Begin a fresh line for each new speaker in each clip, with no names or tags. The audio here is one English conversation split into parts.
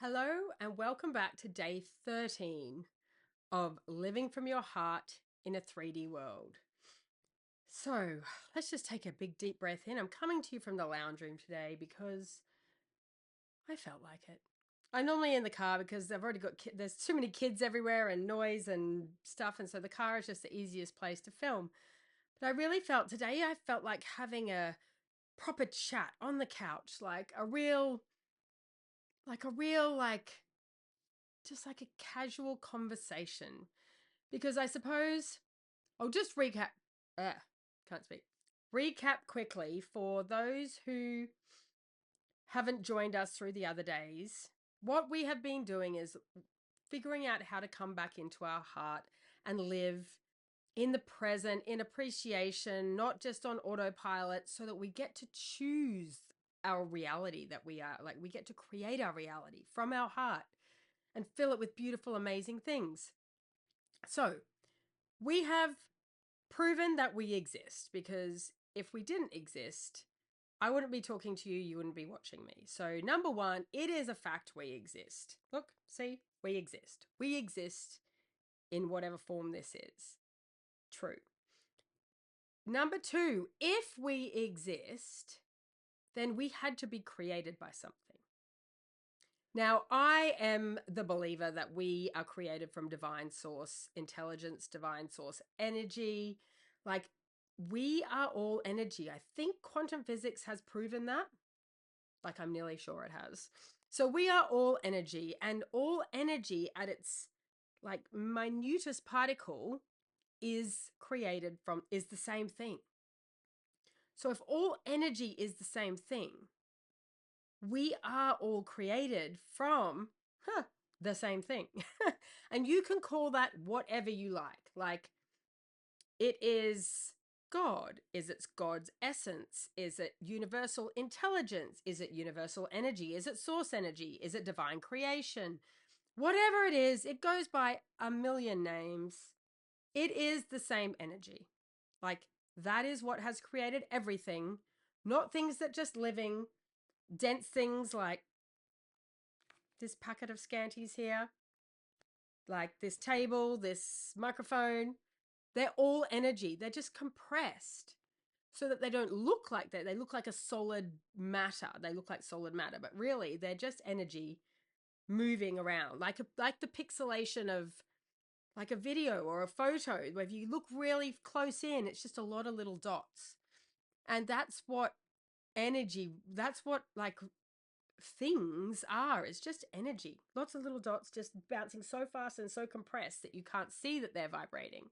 Hello and welcome back to day 13 of Living from Your Heart in a 3D World. So let's just take a big deep breath in. I'm coming to you from the lounge room today because I felt like it. I'm normally in the car because I've already got there's too many kids everywhere and noise and stuff, and so the car is just the easiest place to film. But I really felt today, I felt like having a proper chat on the couch, like a real just like a casual conversation. Because I suppose I'll just recap. Can't speak. Recap quickly for those who haven't joined us through the other days. What we have been doing is figuring out how to come back into our heart and live in the present, in appreciation, not just on autopilot, so that we get to choose our reality that we are. Like we get to create our reality from our heart and fill it with beautiful, amazing things. So we have proven that we exist, because if we didn't exist, I wouldn't be talking to you, you wouldn't be watching me. So number one, it is a fact we exist. Look, see, we exist. We exist in whatever form this is. True. Number two, if we exist, then we had to be created by something. Now, I am the believer that we are created from divine source intelligence, divine source energy. Like, we are all energy. I think quantum physics has proven that. Like, I'm nearly sure it has. So we are all energy, and all energy at its like minutest particle is the same thing. So if all energy is the same thing, we are all created from the same thing. And you can call that whatever you like. Like, it is God. Is it God's essence? Is it universal intelligence? Is it universal energy? Is it source energy? Is it divine creation? Whatever it is, it goes by a million names. It is the same energy. Like, that is what has created everything, not things that just living, dense things like this packet of scanties here, like this table, this microphone. They're all energy. They're just compressed so that they don't look like that. They look like a solid matter. They look like solid matter, but really they're just energy moving around, like the pixelation of like a video or a photo, where if you look really close in, it's just a lot of little dots. And that's what energy, that's what like things are. It's just energy. Lots of little dots just bouncing so fast and so compressed that you can't see that they're vibrating.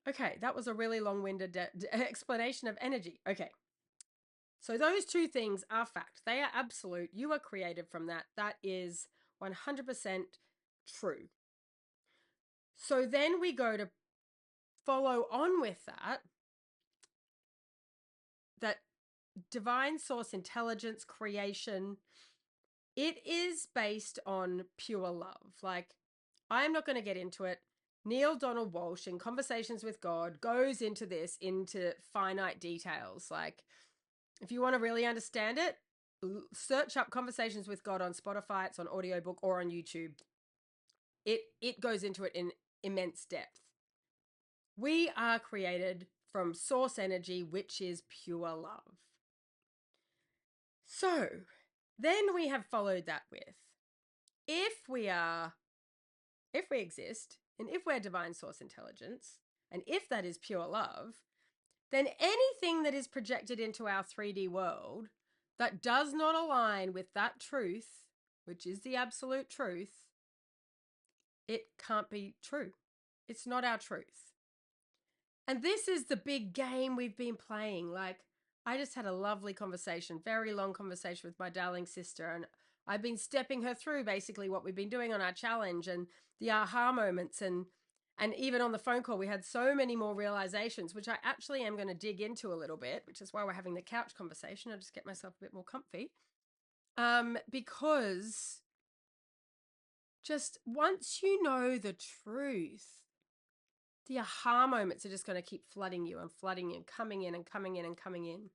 Okay, that was a really long-winded explanation of energy. Okay. So those two things are fact. They are absolute. You are created from that. That is 100% true. So then we go to follow on with that divine source intelligence creation. It is based on pure love. Like, I'm not going to get into it. Neil Donald Walsh in Conversations with God goes into this into finite details. Like, if you want to really understand it, search up Conversations with God on Spotify. It's on audiobook or on YouTube. It goes into it in immense depth. We are created from source energy, which is pure love. So then we have followed that with, if we exist, and if we're divine source intelligence, and if that is pure love, then anything that is projected into our 3D world that does not align with that truth, which is the absolute truth, it can't be true. It's not our truth. And this is the big game we've been playing. Like, I just had a lovely conversation, very long conversation with my darling sister, and I've been stepping her through basically what we've been doing on our challenge and the aha moments, and even on the phone call we had so many more realizations, which I actually am going to dig into a little bit, which is why we're having the couch conversation. I'll just get myself a bit more comfy. Because just once you know the truth, the aha moments are just going to keep flooding you and coming in and coming in and coming in.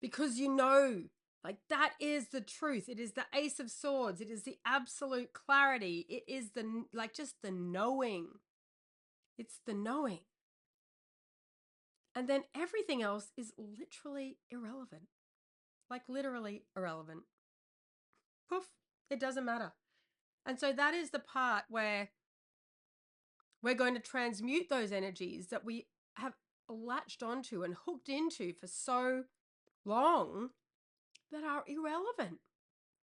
Because you know Like that is the truth. It is the Ace of Swords. It is the absolute clarity. It is the, like, just the knowing. It's the knowing. And then everything else is literally irrelevant. Like literally irrelevant. Poof, it doesn't matter. And so that is the part where we're going to transmute those energies that we have latched onto and hooked into for so long that are irrelevant.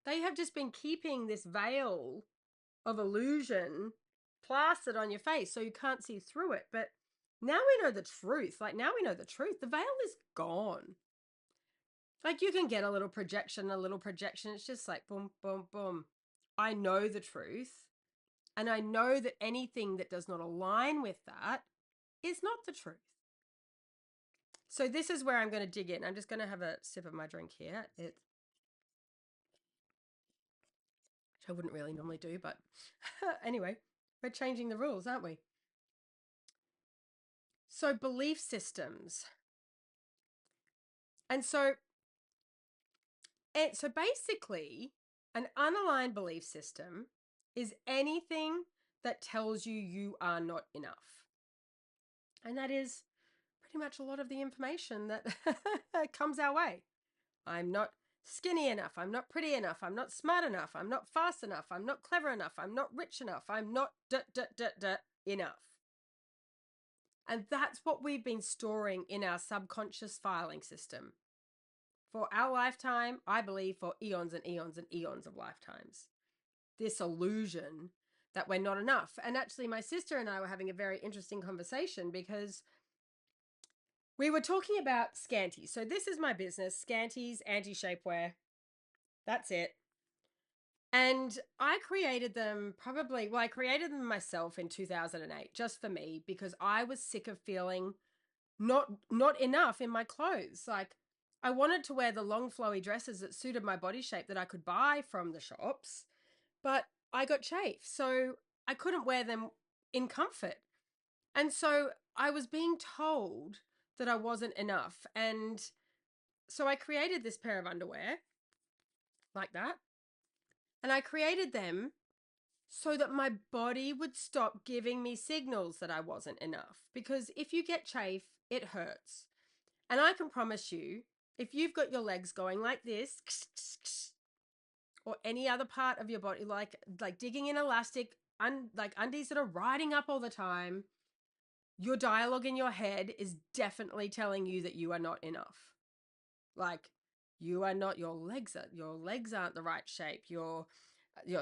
They have just been keeping this veil of illusion plastered on your face so you can't see through it. But now we know the truth. Like now we know the truth. The veil is gone. Like you can get a little projection. It's just like boom, boom, boom. I know the truth. And I know that anything that does not align with that is not the truth. So this is where I'm going to dig in. I'm just going to have a sip of my drink here. Which I wouldn't really normally do, but anyway, we're changing the rules, aren't we? So belief systems. And so basically, an unaligned belief system is anything that tells you you are not enough. And that is pretty much a lot of the information that comes our way. I'm not skinny enough. I'm not pretty enough. I'm not smart enough. I'm not fast enough. I'm not clever enough. I'm not rich enough. I'm not enough. And that's what we've been storing in our subconscious filing system for our lifetime, I believe for eons and eons and eons of lifetimes. This illusion that we're not enough. And actually, my sister and I were having a very interesting conversation because we were talking about scanties. So this is my business, scanties, anti-shapewear. That's it. And I created them I created them myself in 2008 just for me because I was sick of feeling not enough in my clothes. Like I wanted to wear the long flowy dresses that suited my body shape that I could buy from the shops, but I got chafe. So I couldn't wear them in comfort. And so I was being told that I wasn't enough. And so I created this pair of underwear like that. And I created them so that my body would stop giving me signals that I wasn't enough. Because if you get chafe, it hurts. And I can promise you, if you've got your legs going like this, or any other part of your body, like digging in elastic, like undies that are riding up all the time, your dialogue in your head is definitely telling you that you are not enough. Like you are not, your legs aren't the right shape. Your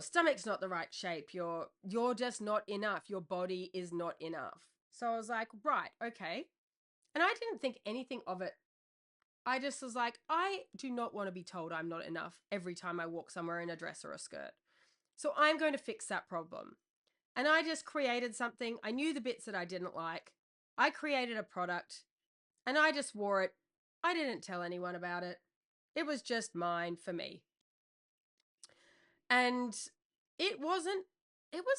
stomach's not the right shape. You're just not enough. Your body is not enough. So I was like, right, okay. And I didn't think anything of it. I just was like, I do not want to be told I'm not enough every time I walk somewhere in a dress or a skirt. So I'm going to fix that problem. And I just created something. I knew the bits that I didn't like. I created a product and I just wore it. I didn't tell anyone about it. It was just mine for me. And it was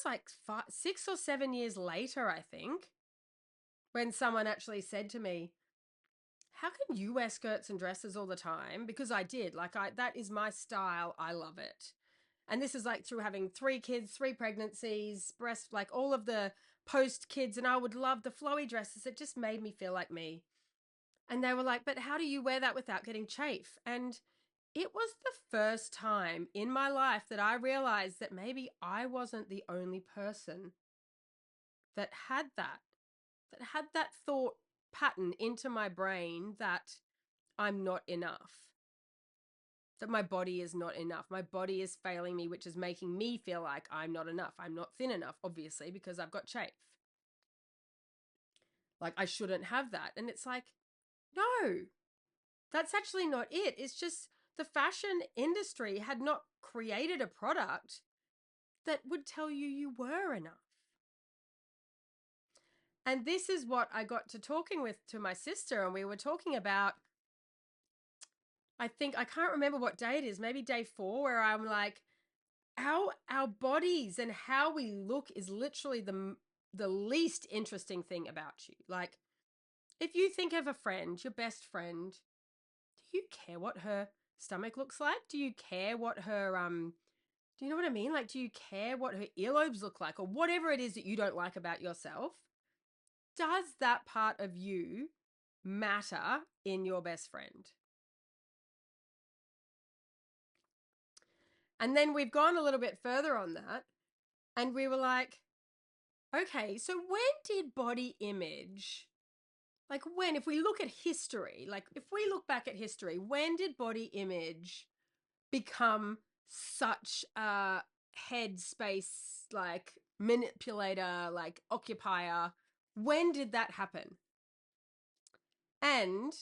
like 6 or 7 years later, I think, when someone actually said to me, how can you wear skirts and dresses all the time? Because I did. That is my style. I love it. And this is like through having 3 kids, 3 pregnancies, like all of the post kids. And I would love the flowy dresses. It just made me feel like me. And they were like, but how do you wear that without getting chafe? And it was the first time in my life that I realized that maybe I wasn't the only person that had that thought pattern into my brain that I'm not enough, that my body is not enough. My body is failing me, which is making me feel like I'm not enough. I'm not thin enough, obviously, because I've got chafe. Like I shouldn't have that. And it's like, no, that's actually not it. It's just the fashion industry had not created a product that would tell you you were enough. And this is what I got to my sister, and we were talking about, I can't remember what day it is, maybe day 4, where I'm like, our bodies and how we look is literally the least interesting thing about you. Like, if you think of a friend, your best friend, do you care what her stomach looks like? Do you care what her do you know what I mean? Like, do you care what her earlobes look like, or whatever it is that you don't like about yourself? Does that part of you matter in your best friend? And then we've gone a little bit further on that, and we were like, okay, so when did body image, like when, if we look at history, like if we look back at history, when did body image become such a headspace, like manipulator, like occupier? When did that happen? And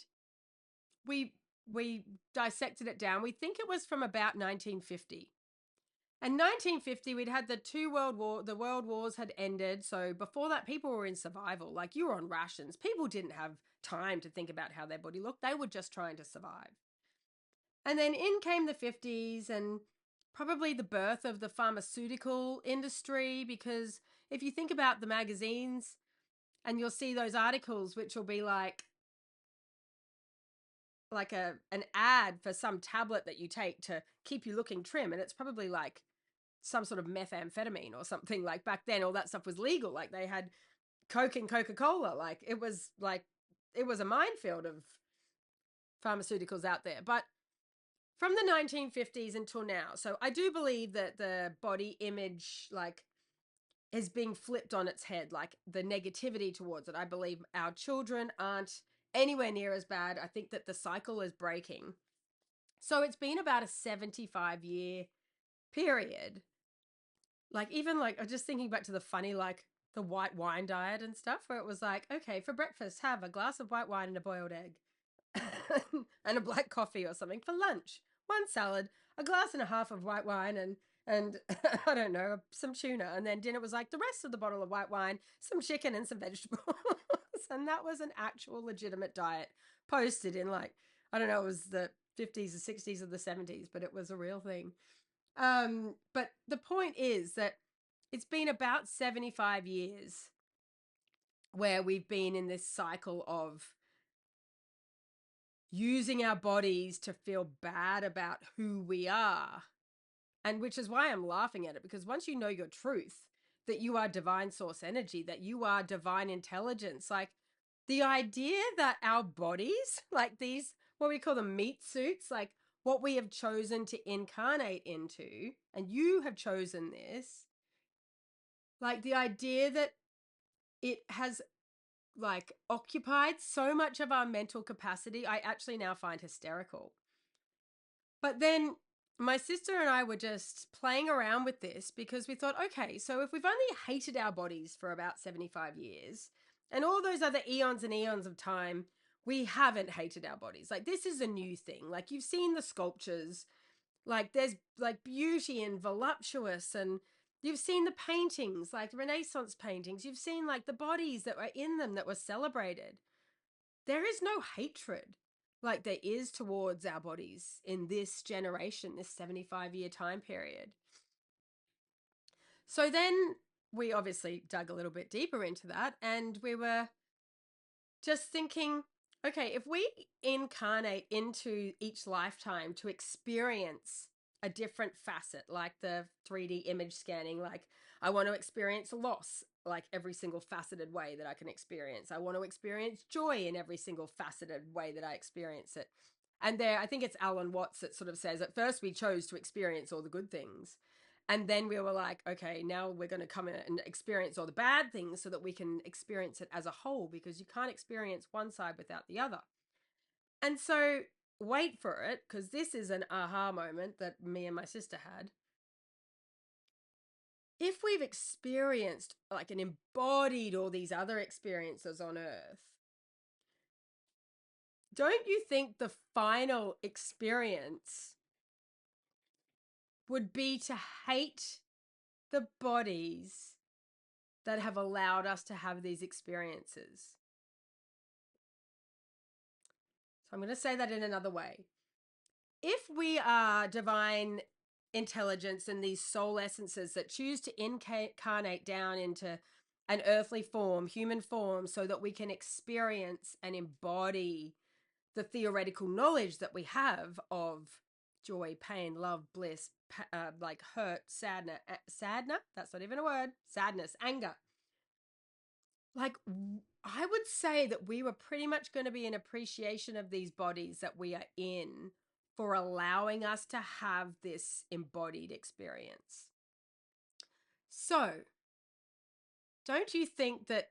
we we dissected it down. We think it was from about 1950. And 1950, we'd had the world wars had ended. So before that, people were in survival. Like, you were on rations. People didn't have time to think about how their body looked. They were just trying to survive. And then in came the 50s and probably the birth of the pharmaceutical industry, because if you think about the magazines and you'll see those articles, which will be like an ad for some tablet that you take to keep you looking trim, and it's probably like some sort of methamphetamine or something. Like, back then all that stuff was legal. Like, they had Coke and Coca-Cola. Like, it was a minefield of pharmaceuticals out there. But from the 1950s until now, so I do believe that the body image, like, is being flipped on its head, like the negativity towards it. I believe our children aren't anywhere near as bad. I think that the cycle is breaking. So it's been about a 75-year period. Like, even like, I'm just thinking back to the funny, like the white wine diet and stuff, where it was like, okay, for breakfast, have a glass of white wine and a boiled egg and a black coffee or something. For lunch, one salad, a glass and a half of white wine, and I don't know, some tuna. And then dinner was like the rest of the bottle of white wine, some chicken and some vegetables. And that was an actual legitimate diet posted in, like, I don't know, it was the 50s, the 60s, or the 70s, but it was a real thing. But the point is that it's been about 75 years where we've been in this cycle of using our bodies to feel bad about who we are. And which is why I'm laughing at it, because once you know your truth, that you are divine source energy, that you are divine intelligence, like, the idea that our bodies, like these, what we call them meat suits, like what we have chosen to incarnate into, and you have chosen this, like the idea that it has like occupied so much of our mental capacity, I actually now find hysterical. But then my sister and I were just playing around with this because we thought, okay, so if we've only hated our bodies for about 75 years and all those other eons and eons of time, we haven't hated our bodies. Like, this is a new thing. Like, you've seen the sculptures, like there's like beauty and voluptuous, and you've seen the paintings, like Renaissance paintings. You've seen like the bodies that were in them that were celebrated. There is no hatred like there is towards our bodies in this generation, this 75-year time period. So then we obviously dug a little bit deeper into that, and we were just thinking, okay, if we incarnate into each lifetime to experience a different facet, like the 3D image scanning, like, I want to experience loss, like every single faceted way that I can experience. I want to experience joy in every single faceted way that I experience it. And there, I think it's Alan Watts that sort of says, at first we chose to experience all the good things. And then we were like, okay, now we're going to come in and experience all the bad things so that we can experience it as a whole, because you can't experience one side without the other. And so, wait for it, because this is an aha moment that me and my sister had. If we've experienced, like, and embodied all these other experiences on Earth, don't you think the final experience would be to hate the bodies that have allowed us to have these experiences? So I'm going to say that in another way. If we are divine intelligence and these soul essences that choose to incarnate down into an earthly form, human form, so that we can experience and embody the theoretical knowledge that we have of joy, pain, love, bliss, like hurt, sadness, that's not even a word, sadness, anger. Like, I would say that we were pretty much going to be in appreciation of these bodies that we are in for allowing us to have this embodied experience. So, don't you think that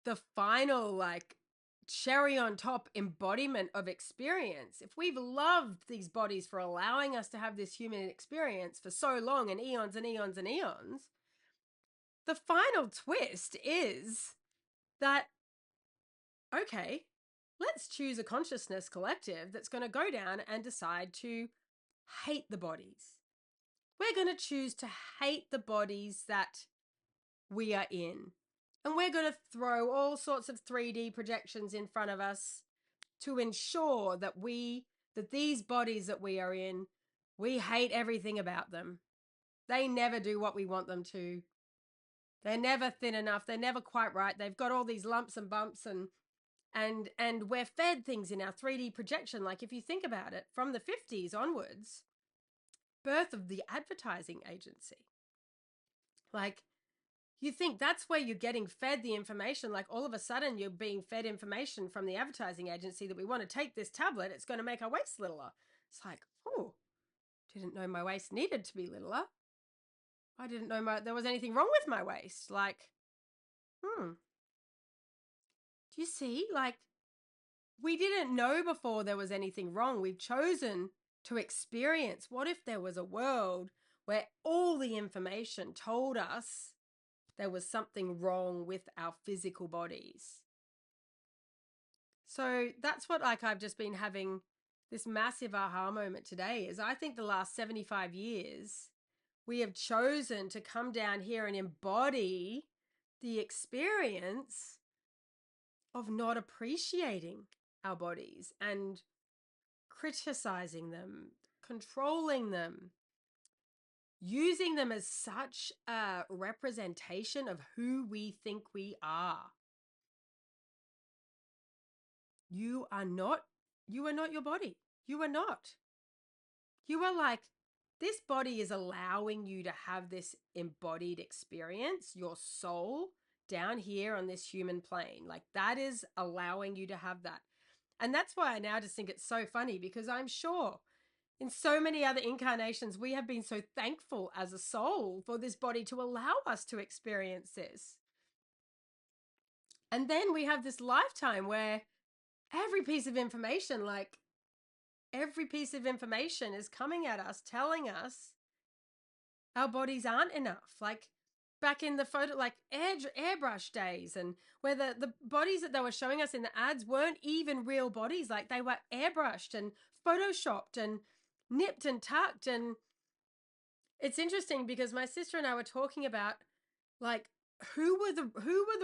the final, like, cherry on top embodiment of experience, if we've loved these bodies for allowing us to have this human experience for so long and eons and eons and eons, the final twist is that, okay, let's choose a consciousness collective that's going to go down and decide to hate the bodies. We're going to choose to hate the bodies that we are in. And we're going to throw all sorts of 3D projections in front of us to ensure that these bodies that we are in, we hate everything about them. They never do what we want them to. They're never thin enough. They're never quite right. They've got all these lumps and bumps and we're fed things in our 3D projection. Like, if you think about it, from the 50s onwards, birth of the advertising agency. Like, you think that's where you're getting fed the information. Like, all of a sudden you're being fed information from the advertising agency that we want to take this tablet. It's going to make our waist littler. It's like, oh, didn't know my waist needed to be littler. I didn't know there was anything wrong with my waist. Like, do you see? Like, we didn't know before there was anything wrong. We've chosen to experience. What if there was a world where all the information told us there was something wrong with our physical bodies? So that's what, like, I've just been having this massive aha moment today is I think the last 75 years, we have chosen to come down here and embody the experience of not appreciating our bodies and criticizing them, controlling them, using them as such a representation of who we think we are. You are not your body. You are not. You are like, this body is allowing you to have this embodied experience, your soul down here on this human plane. Like, that is allowing you to have that. And that's why I now just think it's so funny, because I'm sure in so many other incarnations, we have been so thankful as a soul for this body to allow us to experience this. And then we have this lifetime where every piece of information, like, every piece of information is coming at us, telling us our bodies aren't enough. Like, back in the photo, like airbrush days, and where the bodies that they were showing us in the ads weren't even real bodies. Like, they were airbrushed and photoshopped and nipped and tucked. And it's interesting because my sister and I were talking about, like, who were the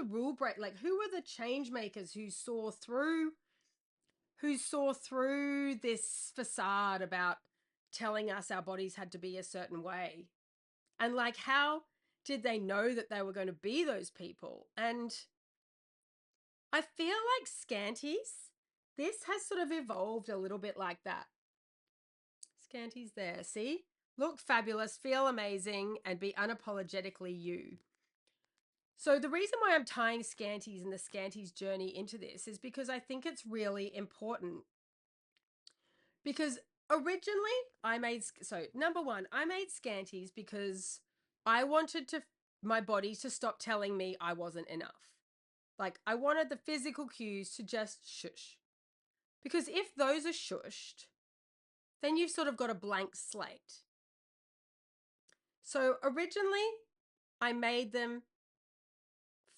rule break, like, who were the change makers who saw through this facade about telling us our bodies had to be a certain way. And, like, how did they know that they were going to be those people? And I feel like Scanties, this has sort of evolved a little bit like that. Scanties there, see? Look fabulous, feel amazing, and be unapologetically you. So the reason why I'm tying Scanties and the Scanties journey into this is because I think it's really important. Because originally number one, I made Scanties because I wanted my body to stop telling me I wasn't enough. Like, I wanted the physical cues to just shush. Because if those are shushed, then you've sort of got a blank slate. So originally, I made them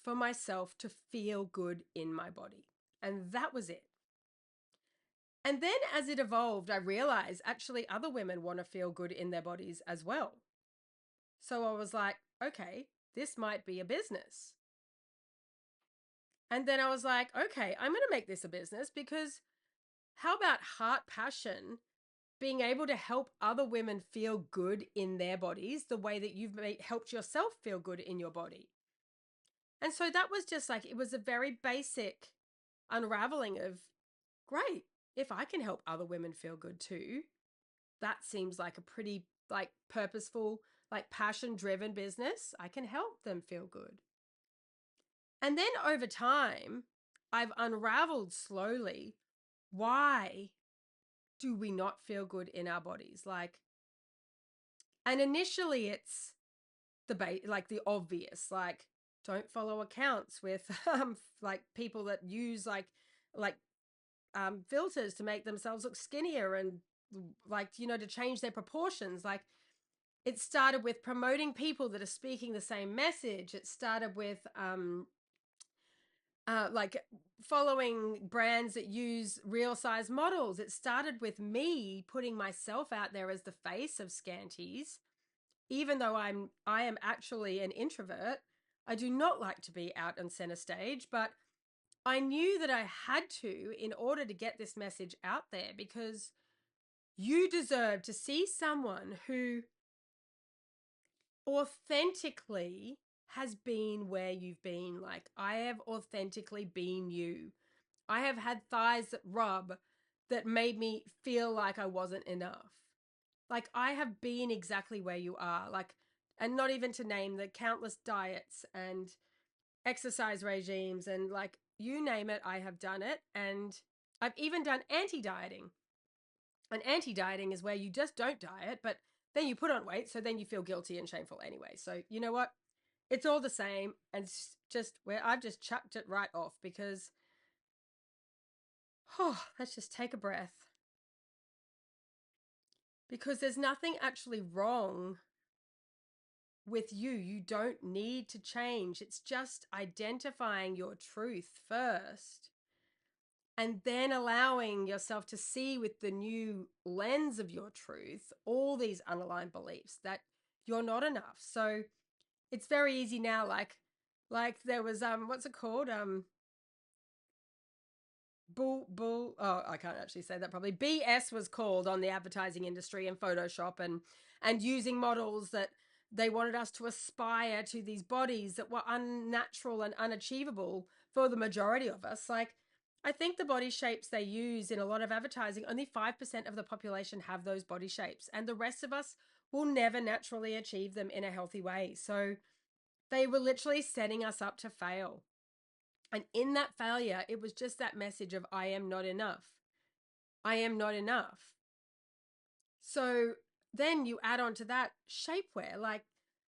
for myself to feel good in my body. And that was it. And then as it evolved, I realized actually other women want to feel good in their bodies as well. So I was like, okay, this might be a business. And then I was like, okay, I'm going to make this a business, because how about heart passion, being able to help other women feel good in their bodies the way that you've helped yourself feel good in your body? And so that was just like, it was a very basic unraveling of, great, if I can help other women feel good too, that seems like a pretty like purposeful, like passion-driven business. I can help them feel good. And then over time, I've unraveled slowly why do we not feel good in our bodies? Like, and initially it's like the obvious, like don't follow accounts with like people that use like filters to make themselves look skinnier and like, you know, to change their proportions. Like it started with promoting people that are speaking the same message. It started with like following brands that use real size models. It started with me putting myself out there as the face of Scanties. Even though I am actually an introvert, I do not like to be out on center stage, but I knew that I had to in order to get this message out there, because you deserve to see someone who authentically has been where you've been. Like I have authentically been you. I have had thighs that rub that made me feel like I wasn't enough. Like I have been exactly where you are. Like, and not even to name the countless diets and exercise regimes and like you name it, I have done it. And I've even done anti-dieting. And anti-dieting is where you just don't diet, but then you put on weight, so then you feel guilty and shameful anyway. So you know what? It's all the same, and it's just where I've just chucked it right off because, oh, let's just take a breath. Because there's nothing actually wrong with you. You don't need to change. It's just identifying your truth first and then allowing yourself to see with the new lens of your truth all these underlying beliefs that you're not enough. So it's very easy now, like there was what's it called, oh, I can't actually say that probably. BS was called on the advertising industry and Photoshop and using models that they wanted us to aspire to these bodies that were unnatural and unachievable for the majority of us. Like I think the body shapes they use in a lot of advertising, only 5% of the population have those body shapes, and the rest of us will never naturally achieve them in a healthy way. So they were literally setting us up to fail. And in that failure, it was just that message of I am not enough. I am not enough. So then you add on to that shapewear. Like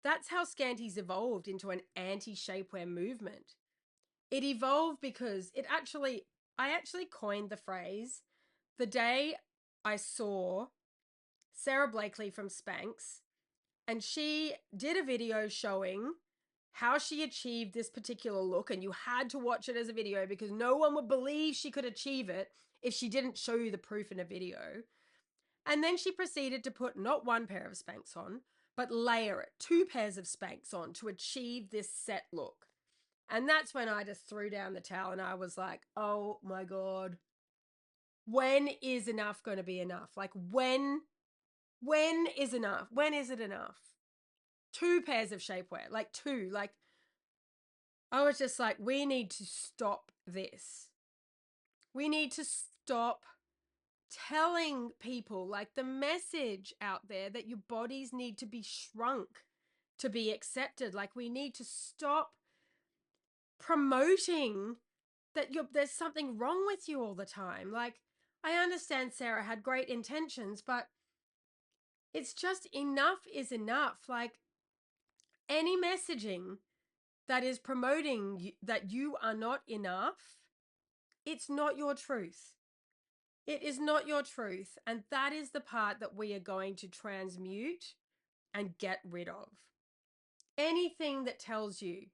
that's how Scanties evolved into an anti-shapewear movement. It evolved because I actually coined the phrase the day I saw Sarah Blakely from Spanx, and she did a video showing how she achieved this particular look, and you had to watch it as a video because no one would believe she could achieve it if she didn't show you the proof in a video. And then she proceeded to put not one pair of Spanx on, but layer it, 2 pairs of Spanx on to achieve this set look. And that's when I just threw down the towel and I was like, oh my God, when is enough going to be enough? Like when is enough? When is it enough? 2 pairs of shapewear, like two, like I was just like, we need to stop this. We need to stop telling people like the message out there that your bodies need to be shrunk to be accepted. Like we need to stop promoting that there's something wrong with you all the time. Like I understand Sarah had great intentions, but it's just enough is enough. Like any messaging that is promoting that you are not enough, it's not your truth. It is not your truth. And that is the part that we are going to transmute and get rid of. Anything that tells you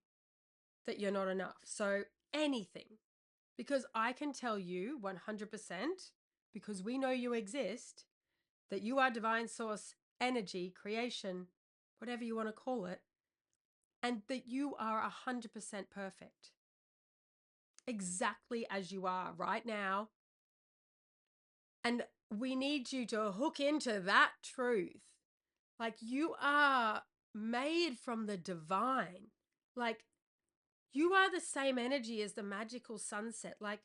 that you're not enough. So anything. Because I can tell you 100%, because we know you exist, that you are divine source, energy, creation, whatever you want to call it, and that you are 100% perfect. Exactly as you are right now. And we need you to hook into that truth. Like you are made from the divine. Like you are the same energy as the magical sunset. Like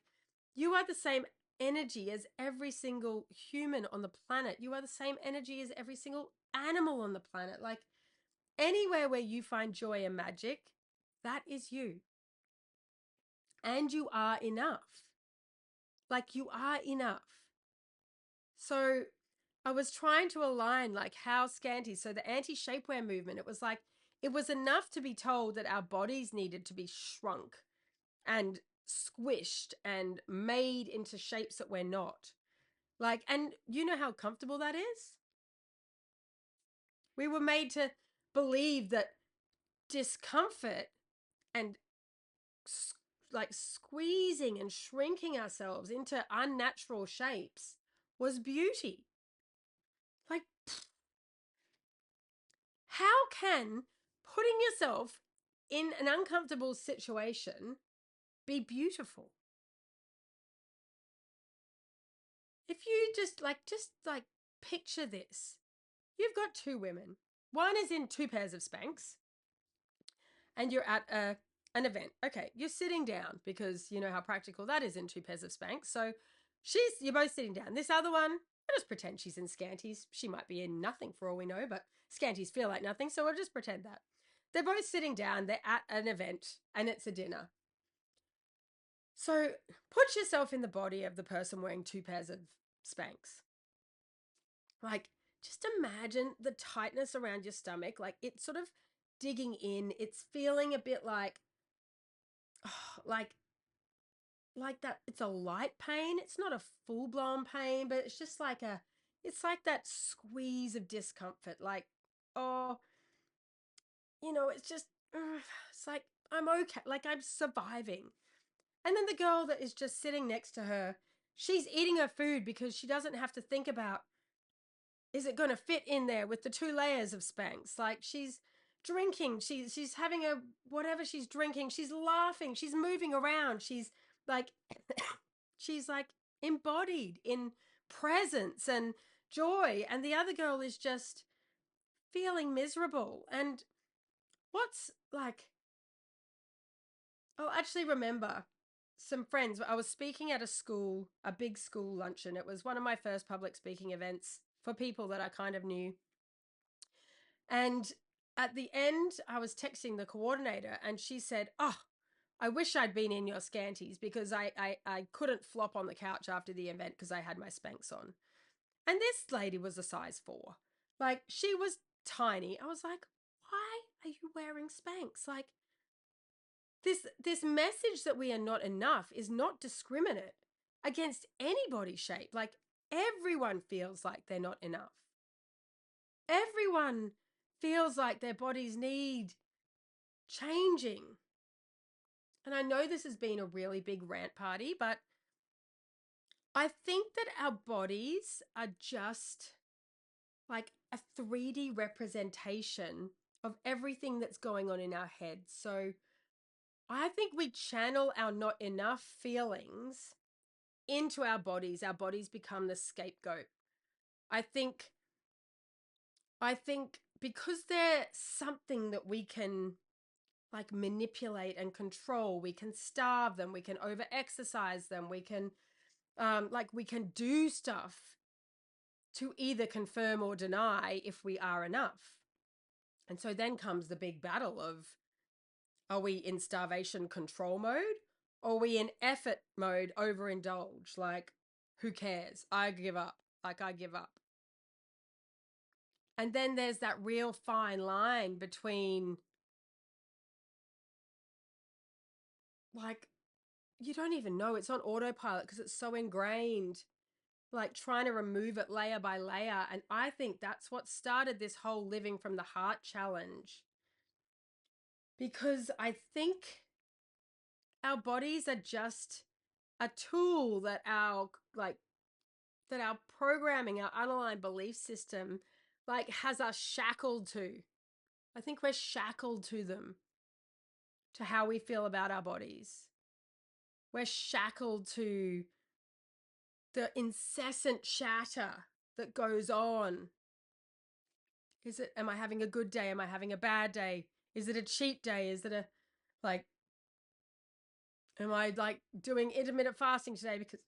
you are the same energy as every single human on the planet. You are the same energy as every single animal on the planet. Like anywhere where you find joy and magic, that is you. And you are enough. Like you are enough. So I was trying to align like how scanty. So the anti-shapewear movement, it was like, it was enough to be told that our bodies needed to be shrunk and squished and made into shapes that we're not. Like, and you know how comfortable that is? We were made to believe that discomfort and like squeezing and shrinking ourselves into unnatural shapes was beauty. Like, how can putting yourself in an uncomfortable situation be beautiful? If you just like picture this. You've got two women. One is in two pairs of Spanx and you're at an event. Okay, you're sitting down because you know how practical that is in two pairs of Spanx. So you're both sitting down. This other one, I'll just pretend she's in scanties. She might be in nothing for all we know, but scanties feel like nothing, so I'll just pretend that. They're both sitting down, they're at an event, and it's a dinner. So put yourself in the body of the person wearing two pairs of Spanx. Like, just imagine the tightness around your stomach. Like, it's sort of digging in. It's feeling a bit like, oh, like that. It's a light pain. It's not a full blown pain, but it's just like it's like that squeeze of discomfort. Like, oh, it's just, it's like, I'm okay. Like, I'm surviving. And then the girl that is just sitting next to her, she's eating her food because she doesn't have to think about, is it going to fit in there with the two layers of Spanx? Like she's drinking, she's having a whatever she's drinking, she's laughing, she's moving around, she's like she's like embodied in presence and joy, and the other girl is just feeling miserable. And what's like, I'll actually remember some friends. I was speaking at a school, a big school luncheon. It was one of my first public speaking events for people that I kind of knew. And at the end, I was texting the coordinator and she said, "Oh, I wish I'd been in your scanties because I couldn't flop on the couch after the event because I had my Spanx on." And this lady was a size 4. Like, she was tiny. I was like, why are you wearing Spanx? Like, this message that we are not enough is not discriminate against anybody's shape. Like, everyone feels like they're not enough. Everyone feels like their bodies need changing. And I know this has been a really big rant party, but I think that our bodies are just like a 3D representation of everything that's going on in our heads. So I think we channel our not enough feelings into our bodies. Our bodies become the scapegoat. I think because they're something that we can like manipulate and control, we can starve them, we can over exercise them, we can we can do stuff to either confirm or deny if we are enough. And so then comes the big battle of, are we in starvation control mode, or are we in effort mode, overindulge? Like, who cares? I give up. Like, I give up. And then there's that real fine line between like, you don't even know, it's on autopilot because it's so ingrained, like trying to remove it layer by layer. And I think that's what started this whole living from the heart challenge, because I think our bodies are just a tool that our programming, our underlying belief system, like has us shackled to. I think we're shackled to them, to how we feel about our bodies. We're shackled to the incessant chatter that goes on. Am I having a good day? Am I having a bad day? Is it a cheat day? Is it am I like doing intermittent fasting today because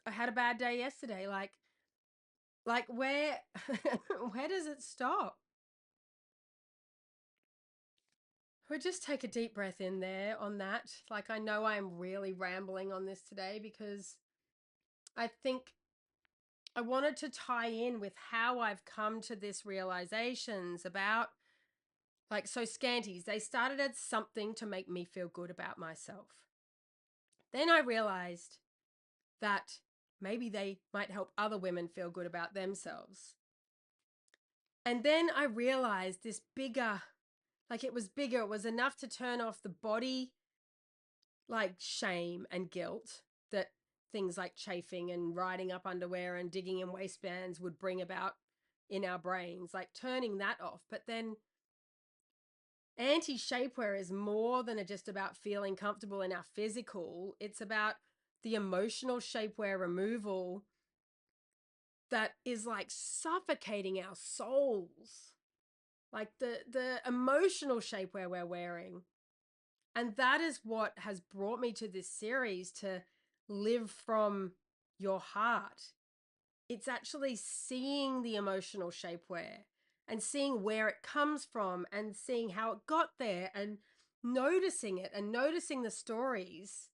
I had a bad day yesterday. Like where where does it stop? We'll just take a deep breath in there on that. Like, I know I'm really rambling on this today because I think I wanted to tie in with how I've come to this realizations about, like, so scanties, they started as something to make me feel good about myself. Then I realized that maybe they might help other women feel good about themselves. And then I realized this bigger, like it was bigger, it was enough to turn off the body, like shame and guilt that things like chafing and riding up underwear and digging in waistbands would bring about in our brains, like turning that off. But then anti-shapewear is more than just about feeling comfortable in our physical. It's about the emotional shapewear removal that is like suffocating our souls. Like the emotional shapewear we're wearing. And that is what has brought me to this series, to live from your heart. It's actually seeing the emotional shapewear and seeing where it comes from and seeing how it got there and noticing it and noticing the stories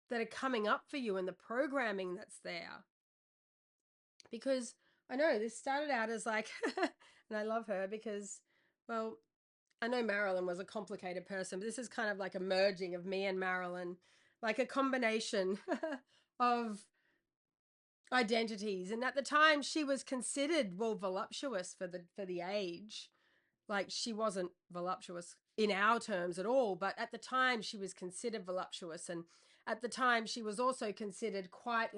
that are coming up for you and the programming that's there. Because I know this started out as like, and I love her because, well, I know Marilyn was a complicated person, but this is kind of like a merging of me and Marilyn, like a combination of identities. And at the time, she was considered, well, voluptuous for the age. Like, she wasn't voluptuous in our terms at all, but at the time, she was considered voluptuous. And at the time, she was also considered quite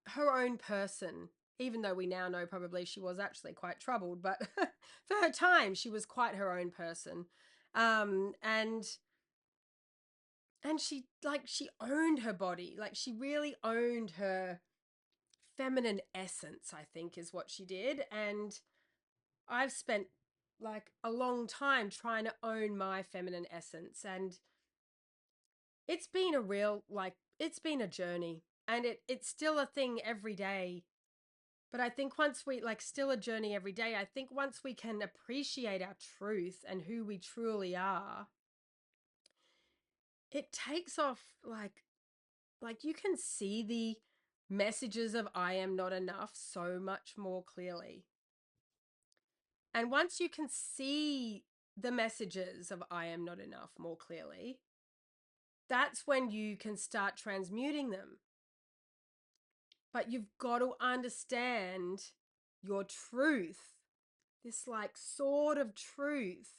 her own person, even though we now know probably she was actually quite troubled. But for her time, she was quite her own person. And she owned her body. Like, she really owned her feminine essence, I think, is what she did. And I've spent like a long time trying to own my feminine essence. And it's been a real, like, it's been a journey. And it's still a thing every day. But I think once we, like, still a journey every day, I think once we can appreciate our truth and who we truly are, it takes off, like you can see the messages of I am not enough so much more clearly. And once you can see the messages of I am not enough more clearly, that's when you can start transmuting them. But you've got to understand your truth, this like sword of truth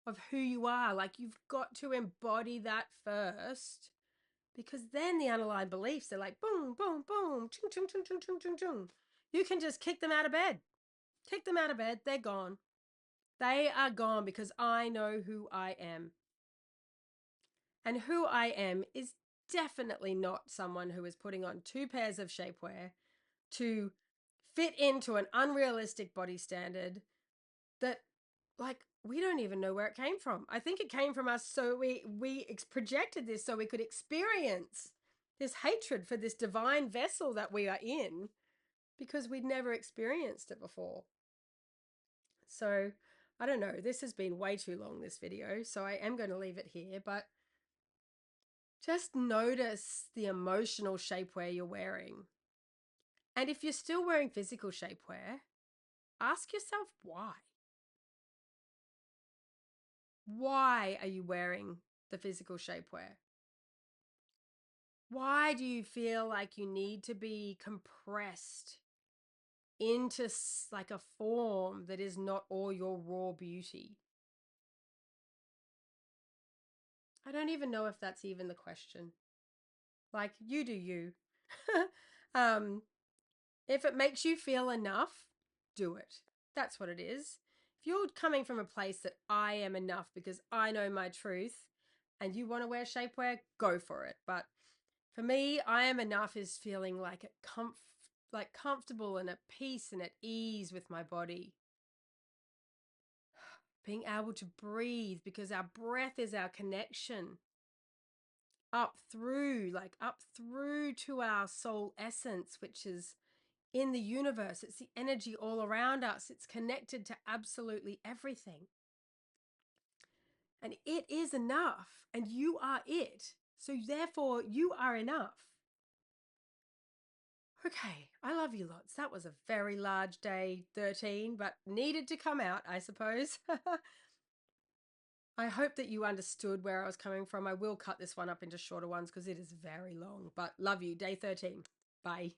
of who you are. Like, you've got to embody that first, because then the underlying beliefs are like boom, boom, boom, chung, chung, chung, chung, chung, chung, chung. You can just kick them out of bed. Kick them out of bed. They're gone. They are gone because I know who I am. And who I am is definitely not someone who is putting on 2 pairs of shapewear to fit into an unrealistic body standard that, like, we don't even know where it came from. I think it came from us, so we projected this so we could experience this hatred for this divine vessel that we are in, because we'd never experienced it before. So I don't know, this has been way too long, this video, so I am going to leave it here. But just notice the emotional shapewear you're wearing. And if you're still wearing physical shapewear, ask yourself why. Why are you wearing the physical shapewear? Why do you feel like you need to be compressed into like a form that is not all your raw beauty? I don't even know if that's even the question. Like, you do you. um, if it makes you feel enough, do it. That's what it is. If you're coming from a place that I am enough because I know my truth and you want to wear shapewear, go for it. But for me, I am enough is feeling like comfortable and at peace and at ease with my body. Being able to breathe, because our breath is our connection. up through, like up through to our soul essence, which is in the universe. It's the energy all around us. It's connected to absolutely everything. And it is enough, and you are it. So therefore, you are enough. Okay, I love you lots. That was a very large day 13, but needed to come out, I suppose. I hope that you understood where I was coming from. I will cut this one up into shorter ones because it is very long, but love you. Day 13. Bye.